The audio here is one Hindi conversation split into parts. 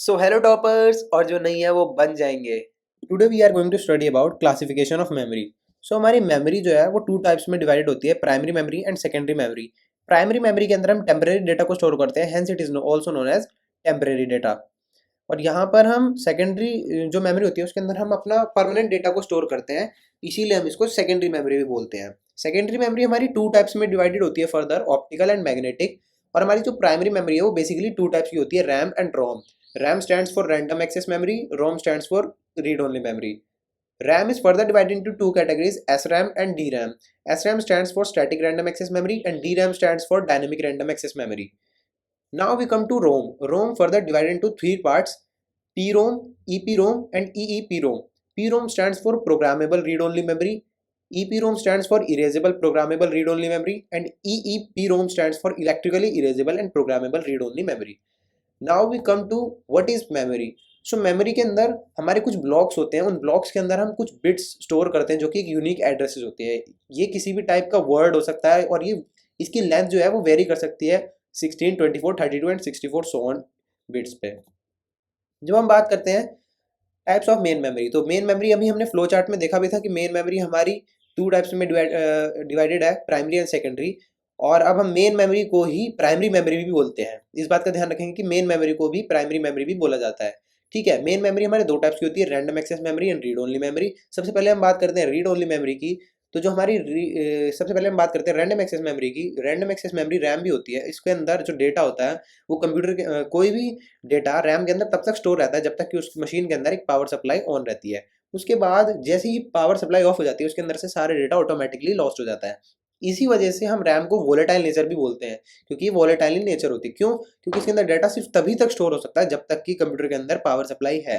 सो हेलो टॉपर्स और जो नहीं है वो बन जाएंगे। Today we are going to study about classification of memory. So हमारी मेमोरी जो है वो टू टाइप्स में डिवाइडेड होती है, primary memory and secondary memory. Primary memory के अंदर हम टेम्परेरी डेटा को स्टोर करते हैं, hence it is also known as temporary data. और यहाँ पर हम सेकेंडरी जो मेमोरी होती है उसके अंदर हम अपना परमानेंट डेटा को स्टोर करते हैं, इसीलिए हम इसको सेकेंडरी मेमोरी भी बोलते हैं। सेकेंडरी मेमोरी हमारी टू टाइप्स में डिवाइडेड होती है फर्दर, ऑप्टिकल एंड मैग्नेटिक। और हमारी जो प्राइमरी मेमोरी है वो बेसिकली टू टाइप्स की होती है, RAM and ROM. RAM stands for random access memory, ROM stands for read only memory. RAM is further divided into two categories, SRAM and DRAM. SRAM stands for static random access memory and DRAM stands for dynamic random access memory. Now we come to ROM. ROM further divided into three parts, PROM, EPROM and EEPROM. PROM stands for programmable read only memory, EPROM stands for erasable programmable read only memory and EEPROM stands for electrically erasable and programmable read only memory. Now we come to what is memory. So memory के अंदर हमारे कुछ ब्लॉक्स होते हैं, उन ब्लॉक्स के अंदर हम कुछ बिट्स स्टोर करते हैं जो कि एक यूनिक एड्रेसेस होती है। ये किसी भी टाइप का वर्ड हो सकता है और ये इसकी लेंथ जो है वो वेरी कर सकती है 16, 24, 32 एंड 64 सो ऑन बिट्स पे। जब हम बात करते हैं टाइप्स ऑफ मेन मेमोरी, तो मेन मेमोरी अभी हमने फ्लो चार्ट में देखा भी था कि मेन मेमोरी हमारी टू टाइप्स में डिवाइडेड है, प्राइमरी एंड सेकेंडरी। और अब हम मेन मेमोरी को ही प्राइमरी मेमोरी भी बोलते हैं। इस बात का ध्यान रखेंगे कि मेन मेमोरी को भी प्राइमरी मेमोरी भी बोला जाता है। ठीक है, मेन मेमोरी हमारे दो टाइप्स की होती है, random access memory and read only memory. सबसे पहले हम बात करते हैं रीड ओनली मेमोरी की। तो जो हमारी सबसे पहले हम बात करते हैं रैंडम एक्सेस मेमोरी की। रैंडम एक्सेस मेमोरी रैम भी होती है, इसके अंदर जो डेटा होता है वो कंप्यूटर के कोई भी डेटा रैम के अंदर तब तक स्टोर रहता है जब तक कि उस मशीन के अंदर एक पावर सप्लाई ऑन रहती है। उसके बाद जैसे ही पावर सप्लाई ऑफ हो जाती है उसके अंदर से सारे डेटा ऑटोमेटिकली लॉस्ट हो जाता है। इसी वजह से हम रैम को वोलेटाइल नेचर भी बोलते हैं, क्योंकि ये वोलेटाइल इन नेचर होती है। क्यों? क्योंकि इसके अंदर डाटा सिर्फ तभी तक स्टोर हो सकता है जब तक कि कंप्यूटर के अंदर पावर सप्लाई है।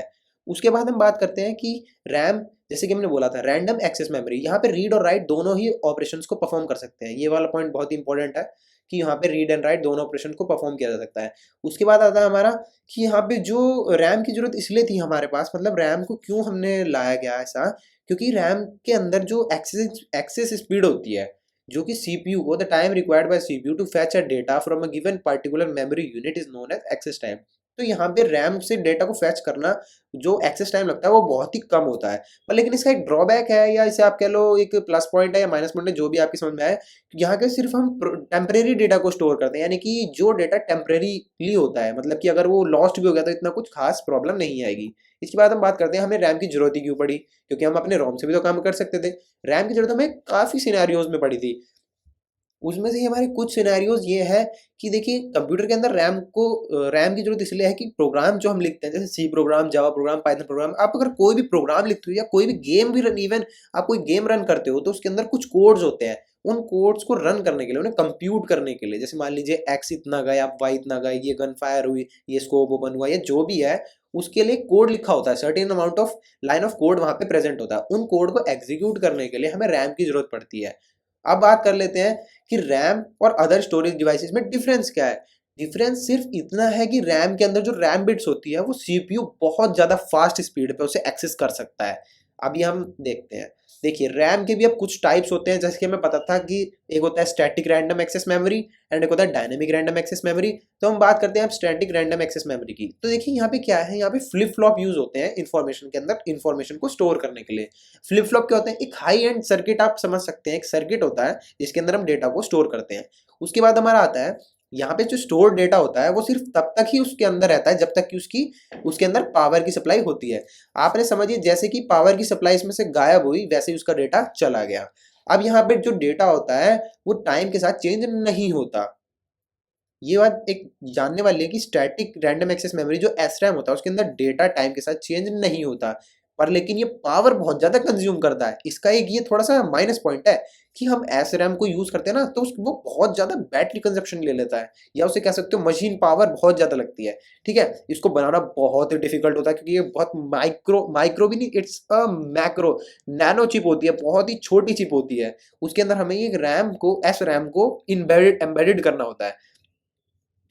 उसके बाद हम बात करते हैं कि रैम, जैसे कि हमने बोला था रैंडम एक्सेस मेमोरी, यहाँ पे रीड और राइट दोनों ही ऑपरेशंस को परफॉर्म कर सकते हैं। ये वाला पॉइंट बहुत ही इंपॉर्टेंट है कि यहाँ पे रीड एंड राइट दोनों ऑपरेशन को परफॉर्म किया जा सकता है। उसके बाद आता है हमारा कि यहाँ पे जो रैम की जरूरत इसलिए थी हमारे पास, मतलब रैम को क्यों हमने लाया गया ऐसा, क्योंकि रैम के अंदर जो एक्सेस स्पीड होती है, जो कि सीपीयू को the time required by CPU to fetch a data from a given particular memory unit is known as access time. तो यहाँ पे रैम से डेटा को फैच करना जो एक्सेस टाइम लगता है वो बहुत ही कम होता है। पर लेकिन इसका एक ड्रॉबैक है, या इसे आप कह लो एक प्लस पॉइंट है या माइनस पॉइंट है, जो भी आपकी समझ में आए। यहाँ के सिर्फ हम टेम्परेरी डेटा को स्टोर करते हैं, यानी कि जो डेटा टेम्परेरीली होता है, मतलब कि अगर वो लॉस्ट भी हो गया तो इतना कुछ खास प्रॉब्लम नहीं आएगी। इसके बाद हम बात करते हैं हमें रैम की जरूरत ही क्यों पड़ी, क्योंकि हम अपने रोम से भी तो काम कर सकते थे। रैम की जरूरत हमें काफी सिनेरियोज में पड़ी थी। उसमें से हमारे कुछ सिनेरियोज ये है कि देखिए कंप्यूटर के अंदर रैम की जरूरत इसलिए है कि प्रोग्राम जो हम लिखते हैं, जैसे C program, Java program, Python program, आप अगर कोई भी प्रोग्राम लिखते हो या कोई भी गेम भी रन, इवन आप कोई गेम रन करते हो तो उसके अंदर कुछ कोड्स होते हैं। उन कोड्स को रन करने के लिए, उन्हें कंप्यूट करने के लिए, जैसे मान लीजिए एक्स इतना गया, वाई इतना गया, ये गन फायर हुई, ये स्कोप ओपन हुआ, ये जो भी है उसके लिए कोड लिखा होता है, certain amount of line of code वहां पे प्रेजेंट होता है। उन कोड को एग्जीक्यूट करने के लिए हमें रैम की जरूरत पड़ती है। अब बात कर लेते हैं कि रैम और अदर स्टोरेज डिवाइसेस में डिफरेंस क्या है। डिफरेंस सिर्फ इतना है कि रैम के अंदर जो रैम बिट्स होती है वो सीपीयू बहुत ज्यादा फास्ट स्पीड पे उसे एक्सेस कर सकता है। अभी हम देखते हैं। देखिए रैम के भी अब कुछ टाइप्स होते हैं, जैसे कि हमें पता था कि एक होता है static random access memory and एक होता है डायनेमिक रैंडम एक्सेस मेमोरी। तो हम बात करते हैं अब स्टैटिक रैंडम एक्सेस मेमोरी की। तो देखिए यहाँ पे क्या है, यहाँ पे फ्लिप फ्लॉप यूज होते हैं इन्फॉर्मेशन के अंदर, इन्फॉर्मेशन को स्टोर करने के लिए। फ्लिप फ्लॉप क्या होता है, एक हाई एंड सर्किट आप समझ सकते हैं, एक सर्किट होता है जिसके अंदर हम डेटा को स्टोर करते हैं। उसके बाद हमारा आता है यहाँ पे जो स्टोर डेटा होता है वो सिर्फ तब तक ही उसके अंदर रहता है जब तक कि उसके अंदर पावर की सप्लाई होती है। आपने समझिए जैसे कि पावर की सप्लाई इसमें से गायब हुई वैसे ही उसका डेटा चला गया। अब यहाँ पे जो डेटा होता है वो टाइम के साथ चेंज नहीं होता। ये बात एक जानने वाली है कि स्टैटिक रैंडम एक्सेस मेमोरी जो एसरैम होता है उसके अंदर डेटा टाइम के साथ चेंज नहीं होता, पर लेकिन ये पावर बहुत ज्यादा कंज्यूम करता है। इसका एक ये थोड़ा सा माइनस पॉइंट है कि हम एसरैम को यूज करते हैं ना, तो वो बहुत ज्यादा बैटरी कंजप्शन ले लेता है, या उसे कह सकते हो मशीन पावर बहुत ज्यादा लगती है। ठीक है, इसको बनाना बहुत ही डिफिकल्ट होता है क्योंकि ये बहुत माइक्रो माइक्रो भी नहीं, it's a macro nano chip होती है, बहुत ही छोटी चिप होती है। उसके अंदर हमें ये रैम को, एस रैम को एम्बेडेड करना होता है।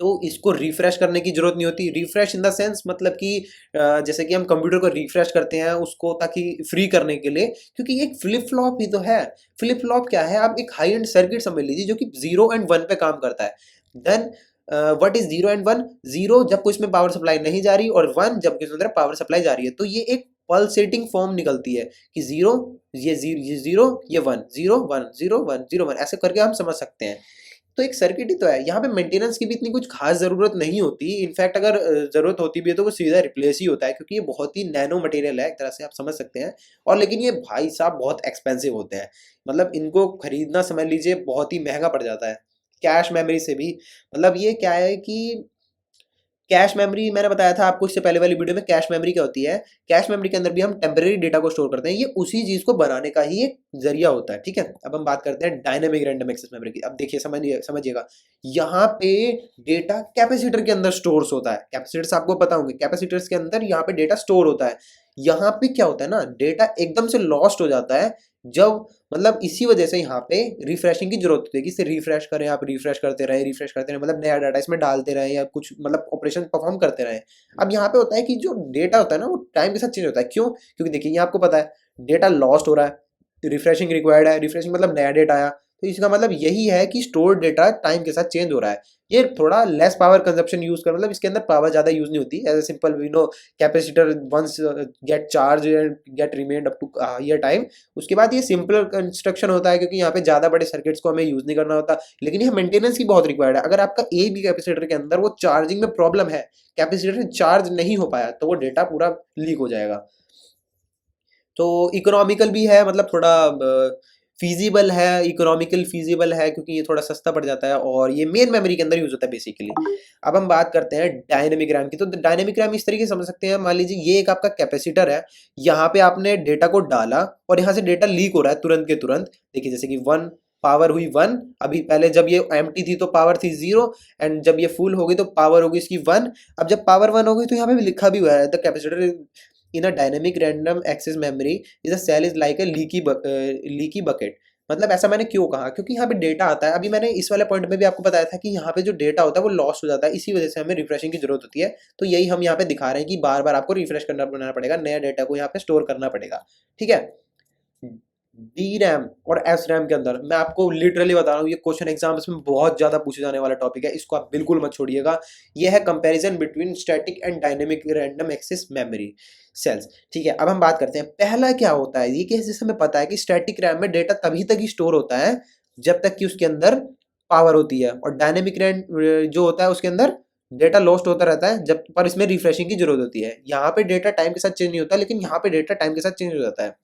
तो इसको रिफ्रेश करने की जरूरत नहीं होती। रिफ्रेश इन द सेंस मतलब कि जैसे कि हम कंप्यूटर को रिफ्रेश करते हैं उसको ताकि फ्री करने के लिए, क्योंकि एक फ्लिप फ्लॉप ही तो है। फ्लिप फ्लॉप क्या है, आप एक हाई एंड सर्किट समझ लीजिए जो कि 0 और 1 पे काम करता है। Then what is 0 and 1? 0 जब कोई इसमें पावर सप्लाई नहीं जा रही और 1 जब कोई इसमें पावर सप्लाई जा रही है। तो ये एक पल्सेटिंग फॉर्म निकलती है कि 0 ये 0 ये 1 0 1 0 1 0 1 ऐसे करके हम समझ सकते हैं। तो एक सर्किट ही तो है, यहाँ पे मेंटेनेंस की भी इतनी कुछ खास ज़रूरत नहीं होती। इनफैक्ट अगर ज़रूरत होती भी है तो वो सीधा रिप्लेस ही होता है, क्योंकि ये बहुत ही नैनो मटेरियल है एक तरह से आप समझ सकते हैं। और लेकिन ये भाई साहब बहुत एक्सपेंसिव होते हैं, मतलब इनको खरीदना समझ लीजिए बहुत ही महंगा पड़ जाता है कैश मेमोरी से भी। मतलब ये क्या है कि कैश मेमोरी मैंने बताया था आपको इससे पहले वाली वीडियो में, कैश मेमोरी क्या होती है। कैश मेमोरी के अंदर भी हम टेम्परेरी डेटा को स्टोर करते हैं, ये उसी चीज को बनाने का ही एक जरिया होता है। ठीक है, अब हम बात करते हैं डायनेमिक रैंडम एक्सेस मेमोरी की। अब देखिए समझिएगा, यहाँ पे डेटा कैपेसिटर के अंदर स्टोर्स होता है। कैपेसिटर्स आपको पता होंगे, कैपेसिटर्स के अंदर यहाँ पे डेटा स्टोर होता है। यहाँ पे क्या होता है ना, डेटा एकदम से लॉस्ट हो जाता है जब, मतलब इसी वजह से यहाँ पे रिफ्रेशिंग की जरूरत होती है कि इसे रिफ्रेश करें, आप रिफ्रेश करते रहे, मतलब नया डाटा इसमें डालते रहे या कुछ मतलब ऑपरेशन परफॉर्म करते रहे। अब यहाँ पे होता है कि जो डेटा होता है ना वो टाइम के साथ चेंज होता है। क्यों? क्योंकि देखिए ये आपको पता है डेटा लॉस्ट हो रहा है, रिफ्रेशिंग रिक्वायर्ड है, रिफ्रेशिंग मतलब नया डेटा आया, तो इसका मतलब यही है कि स्टोर्ड डेटा टाइम के साथ चेंज हो रहा है। ये थोड़ा लेस पावर कंजप्शन यूज कर, मतलब इसके अंदर पावर ज्यादा यूज नहीं होती। As a simple we know capacitor once get charge and get remained up to year time. उसके बाद ये सिंपल कंस्ट्रक्शन होता है क्योंकि यहाँ पे ज्यादा बड़े सर्किट्स को हमें यूज नहीं करना होता। लेकिन ये मेंटेनेंस की बहुत रिक्वायर्ड है। अगर आपका एक भी कैपेसिटर के अंदर वो चार्जिंग में प्रॉब्लम है, कैपेसिटर चार्ज नहीं हो पाया, तो वो डेटा पूरा लीक हो जाएगा। तो इकोनॉमिकल भी है, मतलब थोड़ा फीजिबल है, इकोनॉमिकल फीजिबल है क्योंकि ये थोड़ा सस्ता पड़ जाता है और ये मेन मेमोरी के अंदर यूज होता है बेसिकली। अब हम बात करते हैं डायनेमिक रैम की। तो डायनेमिक रैम इस तरीके से समझ सकते हैं, मान लीजिए ये एक आपका कैपेसिटर है, यहाँ पे आपने डेटा को डाला और यहाँ से डेटा लीक हो रहा है तुरंत के तुरंत। देखिए जैसे कि 1 पावर हुई 1, अभी पहले जब ये एम्प्टी थी तो पावर थी 0, एंड जब ये फुल हो गई तो पावर होगी इसकी 1। अब जब पावर 1 हो गई तो यहाँ पे भी लिखा भी हुआ है the capacitor in a dynamic random access memory is a cell is like a leaky bucket. मतलब ऐसा मैंने क्यों कहा, क्योंकि यहाँ पे डेटा आता है। अभी मैंने इस वाले पॉइंट में भी आपको बताया था कि यहाँ पे जो डेटा होता है वो लॉस हो जाता है, इसी वजह से हमें रिफ्रेशिंग की जरूरत होती है। तो यही हम यहाँ पे दिखा रहे हैं कि बार बार आपको रिफ्रेश करना बनाना पड़ेगा, नया डेटा को यहाँ पे स्टोर करना पड़ेगा। ठीक है, डी रैम और एस रैम के अंदर मैं आपको लिटरली बता रहा हूँ, ये क्वेश्चन एग्जाम्स में बहुत ज्यादा पूछे जाने वाला टॉपिक है, इसको आप बिल्कुल मत छोड़िएगा। ये है comparison between static and dynamic random access memory cells. ठीक है, अब हम बात करते हैं पहला क्या होता है। ये कि जैसे हमें पता है कि स्टैटिक रैम में डेटा तभी तक ही स्टोर होता है जब तक कि उसके अंदर पावर होती है, और डायनेमिक रैम जो होता है उसके अंदर डेटा लॉस्ट होता रहता है जब पर इसमें रिफ्रेशिंग की जरूरत होती है। यहाँ पे डेटा टाइम के साथ चेंज नहीं होता, लेकिन यहाँ पे डेटा टाइम के साथ चेंज हो जाता है।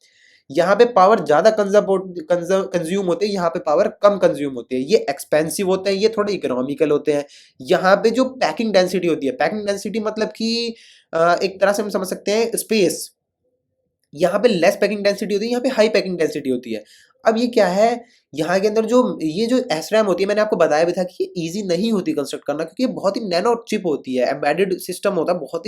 यहाँ पे पावर ज्यादा कंज्यूम होते हैं, यहाँ पे पावर कम कंज्यूम होती है। ये एक्सपेंसिव होते हैं, ये थोड़े इकोनॉमिकल होते हैं। यहाँ पे जो पैकिंग डेंसिटी होती है, पैकिंग डेंसिटी मतलब कि एक तरह से हम समझ सकते हैं स्पेस, यहाँ पे लेस पैकिंग डेंसिटी होती है, यहाँ पे हाई पैकिंग डेंसिटी होती है। अब ये क्या है, यहाँ के अंदर जो ये जो एसरैम होती है, मैंने आपको बताया भी था कि ये इजी नहीं होती कंस्ट्रक्ट करना, क्योंकि ये बहुत ही नैनो चिप होती है, एम्बेडेड सिस्टम होता है, बहुत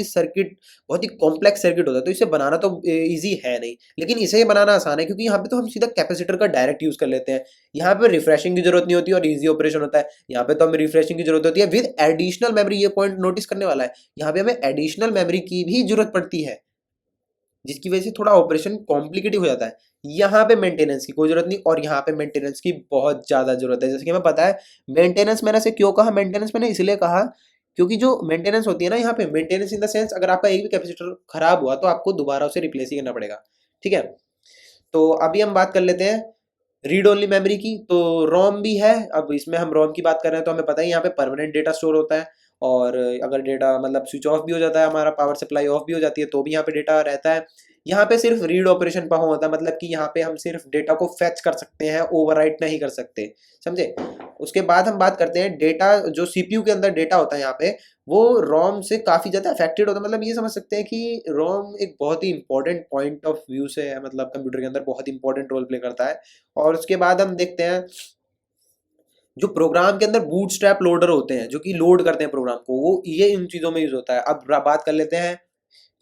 ही कॉम्प्लेक्स सर्किट होता है। तो इसे बनाना तो इजी है नहीं, लेकिन इसे बनाना आसान है क्योंकि यहाँ पे तो हम सीधा कैपेसिटर का डायरेक्ट यूज कर लेते हैं। यहाँ पे रिफ्रेशिंग की जरूरत नहीं होती और इजी ऑपरेशन होता है। यहाँ पे तो हमें रिफ्रेशिंग की जरूरत होती है विद एडिशनल मेमोरी। ये पॉइंट नोटिस करने वाला है, यहाँ पे हमें एडिशनल मेमोरी की भी जरूरत पड़ती है, जिसकी वजह से थोड़ा ऑपरेशन कॉम्प्लिकेटेड हो जाता है। यहाँ पे मेंटेनेंस की कोई जरूरत नहीं, और यहाँ पे मेंटेनेंस की बहुत ज्यादा जरूरत है। जैसे कि हमें पता है मेंटेनेंस, मैंने से क्यों कहा मेंटेनेंस, मैंने इसलिए कहा क्योंकि जो मेंटेनेंस होती है ना, यहाँ पे मेंटेनेंस इन द सेंस, अगर आपका एक भी कैपेसिटर खराब हुआ तो आपको दोबारा उसे रिप्लेस ही करना पड़ेगा। ठीक है, तो अभी हम बात कर लेते हैं रीड ओनली मेमोरी की। तो रोम भी है। अब इसमें हम रोम की बात कर रहे हैं तो हमें पता है यहाँ पे परमानेंट डेटा स्टोर होता है, और अगर डेटा मतलब स्विच ऑफ भी हो जाता है, हमारा पावर सप्लाई ऑफ भी हो जाती है, तो भी यहाँ पे डेटा रहता है। यहाँ पे सिर्फ रीड ऑपरेशन पर होता है, मतलब कि यहाँ पे हम सिर्फ डेटा को फेच कर सकते हैं, ओवरराइट नहीं कर सकते, समझे। उसके बाद हम बात करते हैं डेटा, जो सीपीयू के अंदर डेटा होता है यहाँ पे, वो रोम से काफी ज्यादा अफेक्टेड होता है। मतलब ये समझ सकते हैं कि रोम एक बहुत ही इंपॉर्टेंट पॉइंट ऑफ व्यू से है, मतलब कंप्यूटर के अंदर बहुत इंपॉर्टेंट रोल प्ले करता है। और उसके बाद हम देखते हैं जो प्रोग्राम के अंदर बूटस्ट्रैप लोडर होते हैं जो कि लोड करते हैं प्रोग्राम को, वो ये इन चीजों में यूज होता है। अब बात कर लेते हैं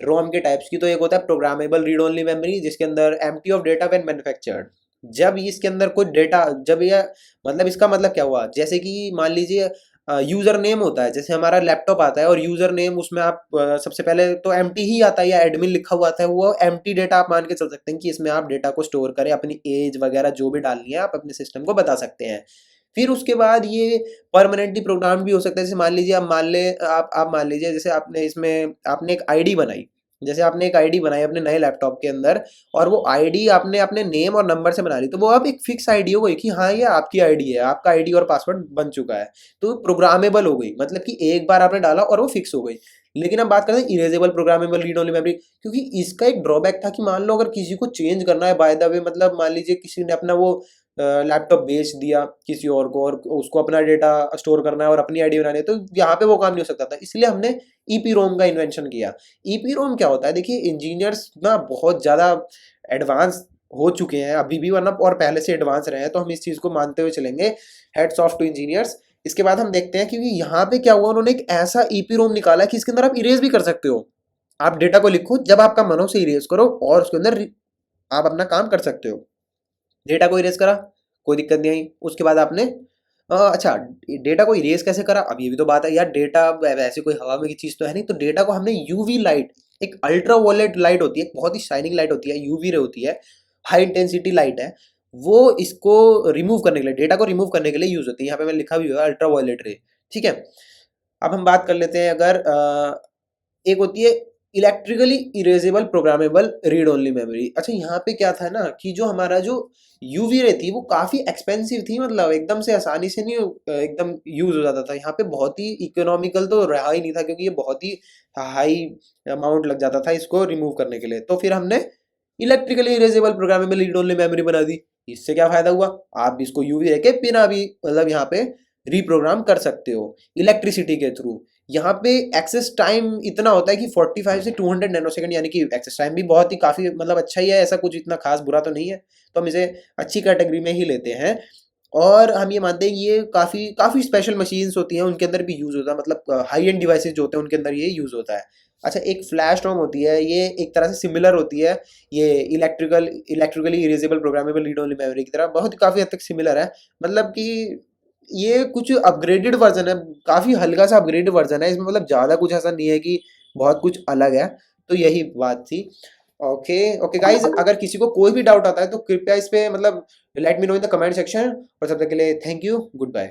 रोम के टाइप्स की। तो एक होता है प्रोग्रामेबल रीड ओनली मेमोरी, जिसके अंदर empty of data when manufactured. जब इसके अंदर कोई डेटा, जब ये मतलब इसका मतलब क्या हुआ, जैसे कि मान लीजिए यूजर नेम होता है, जैसे हमारा लैपटॉप आता है और यूजर नेम उसमें आप सबसे पहले तो एम्प्टी ही आता है या एडमिन लिखा हुआ आता है, वो एम्प्टी डेटा आप मान के चल सकते हैं कि इसमें आप डेटा को स्टोर करें, अपनी एज वगैरह जो भी डालनी है आप अपने सिस्टम को बता सकते हैं। फिर उसके बाद ये परमानेंटली प्रोग्राम भी हो सकता है। जैसे मान लीजिए आप मान लीजिए जैसे आपने इसमें आपने एक आईडी बनाई, जैसे आपने एक आईडी बनाई अपने नए लैपटॉप के अंदर, और वो आईडी आपने अपने नेम और नंबर से बना ली, तो वो अब एक फिक्स आईडी हो गई कि हाँ ये आपकी आईडी है, आपका आईडी और पासवर्ड बन चुका है। तो प्रोग्रामेबल हो गई, मतलब कि एक बार आपने डाला और वो फिक्स हो गई। लेकिन अब बात करते हैं erasable programmable read only memory, क्योंकि इसका एक ड्रॉबैक था कि मान लो अगर किसी को चेंज करना है बाय द वे, मतलब मान लीजिए किसी ने अपना वो लैपटॉप बेच दिया किसी और को, और उसको अपना डेटा स्टोर करना है और अपनी आईडी बनानी है, तो यहाँ पे वो काम नहीं हो सकता था। इसलिए हमने ईपी रोम का इन्वेंशन किया। ईपी रोम क्या होता है, देखिए इंजीनियर्स ना बहुत ज़्यादा एडवांस हो चुके हैं अभी भी, वरना और पहले से एडवांस रहे हैं, तो हम इस चीज़ को मानते हुए चलेंगे। Heads off to engineers. इसके बाद हम देखते हैं कि यहाँ पे क्या हुआ, उन्होंने एक ऐसा ईपी रोम निकाला कि इसके अंदर आप इरेज भी कर सकते हो। आप डेटा को लिखो, जब आपका मन हो से इरेज करो, और उसके अंदर आप अपना काम कर सकते हो। डेटा को इरेज करा, कोई दिक्कत नहीं आई। उसके बाद आपने अच्छा, डेटा को इरेज कैसे करा, अब ये भी तो बात है यार, डेटा वैसे कोई हवा में की चीज़ तो है नहीं, तो डेटा को हमने यूवी लाइट, एक अल्ट्रा वॉयलेट लाइट होती है, एक बहुत ही शाइनिंग लाइट होती है, यूवी रे होती है, हाई इंटेंसिटी लाइट है, वो इसको रिमूव करने के लिए, डेटा को रिमूव करने के लिए यूज होती है। यहाँ पे मैंने लिखा भी हुआ है अल्ट्रा वॉयलेट रे, ठीक है। अब हम बात कर लेते हैं, अगर एक होती है electrically erasable programmable read only memory. अच्छा, यहाँ पे क्या था ना कि जो हमारा जो यूवी रे थी वो काफ़ी एक्सपेंसिव थी, मतलब एकदम से आसानी से नहीं एकदम यूज़ हो जाता था। यहाँ पे बहुत ही इकोनॉमिकल तो रहा ही नहीं था, क्योंकि ये बहुत ही हाई अमाउंट लग जाता था इसको रिमूव करने के लिए। तो फिर हमने electrically erasable programmable read only memory बना दी। इससे क्या फ़ायदा हुआ, आप इसको यूवी रे के बिना भी मतलब यहाँ पे रिप्रोग्राम कर सकते हो इलेक्ट्रिसिटी के थ्रू। यहाँ पे एक्सेस टाइम इतना होता है कि 45 से 200 नैनोसेकंड, यानी कि एक्सेस टाइम भी बहुत ही काफ़ी मतलब अच्छा ही है, ऐसा कुछ इतना खास बुरा तो नहीं है। तो हम इसे अच्छी कैटेगरी में ही लेते हैं। और हम ये मानते हैं ये काफ़ी काफ़ी स्पेशल मशीन्स होती हैं, उनके अंदर भी यूज़ होता है, मतलब हाई एंड डिवाइसेज जो होते हैं उनके अंदर ये यूज़ होता है। अच्छा, एक फ्लैश रोम होती है, ये एक तरह से सिमिलर होती है, ये electrically erasable programmable read only memory की तरह बहुत काफ़ी हद तक सिमिलर है। मतलब कि ये कुछ अपग्रेडेड वर्जन है, काफ़ी हल्का सा अपग्रेडेड वर्जन है, इसमें मतलब ज़्यादा कुछ ऐसा नहीं है कि बहुत कुछ अलग है। तो यही बात थी। ओके ओके गाइज, अगर किसी को कोई भी डाउट आता है तो कृपया इस पे मतलब let me know in the comment section. और तब तक के लिए थैंक यू, गुड बाय।